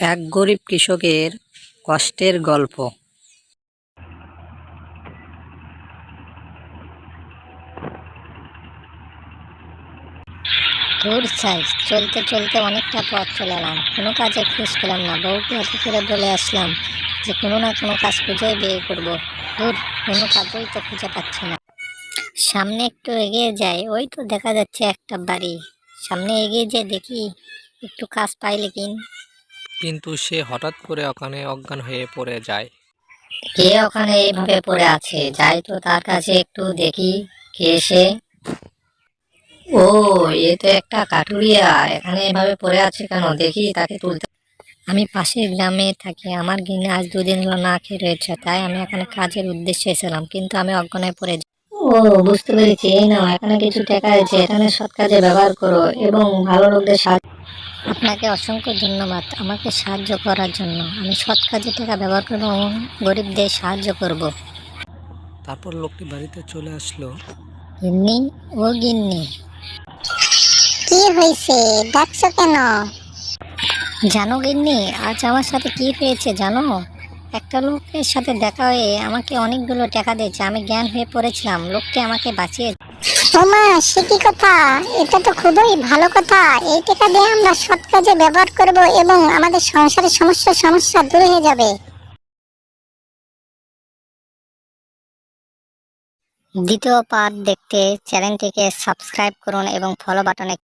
এক গরিব কৃষকের কষ্টের গল্প। ধুর ছাই, চলতে চলতে অনেকটা পথ চলে এলাম, কোনো কাজে খোঁজ পেলাম না। বউকে এত করে বলে আসলাম যে কোনো না কোনো কাজ খুঁজেই বিয়ে করবো। ধুর, কোনো কাজই তো খুঁজে পাচ্ছি না। সামনে একটু এগিয়ে যাই, ওই তো দেখা যাচ্ছে একটা বাড়ি। সামনে এগিয়ে যেয়ে দেখি একটু কাজ পাইলে কিন। কিন্তু সে হঠাৎ করে ওখানে অজ্ঞান হয়ে পড়ে যায়। কে ওখানে এইভাবে পড়ে আছে? যাই তো তার কাছে একটু দেখি কে সে। ও, এ তো একটা কাঠুরিয়া, এখানে এভাবে পড়ে আছে কেন? দেখি তাকে তুলতে। আমি পাশের গ্রামে থাকি, আমার গিন্নি আজ দুদিন হলো না খেয়ে রয়েছে, তাই আমি এখানে কাজের উদ্দেশ্যে এসেছিলাম, কিন্তু আমি অজ্ঞানে পড়ে যাই। ও, বুঝতে পেরেছি, এই নাও, এখানে কিছু টাকা আছে, এখানে সৎ কাজে ব্যবহার করো এবং ভালো লোকদের সাহায্য। আপনাকে অসংখ্য ধন্যবাদ আমাকে সাহায্য করার জন্য। আমি সৎ কাজে টাকা ব্যবহার করবো এবং গরিবদের সাহায্য করব। তারপর লোকটি বাড়িতে চলে আসলো। গিন্নি, ও গিন্নি, কি হয়েছে? ডাকছো কেন? জানো গিন্নি, আজ আমার সাথে কি হয়েছে জানো? একটা লোকের সাথে দেখা হয়ে আমাকে অনেকগুলো টাকা দিয়েছে। আমি জ্ঞান হয়ে পড়েছিলাম, লোকটি আমাকে বাঁচিয়ে। ওমা, সে কি কথা! এটা তো খুবই ভালো কথা। এই টাকা দিয়ে আমরা সৎ কাজে ব্যবহার করব এবং আমাদের সংসারের সমস্যা দূর হয়ে যাবে। দ্বিতীয় পার্ট দেখতে চ্যানেলটিকে সাবস্ক্রাইব করুন এবং ফলো বাটনে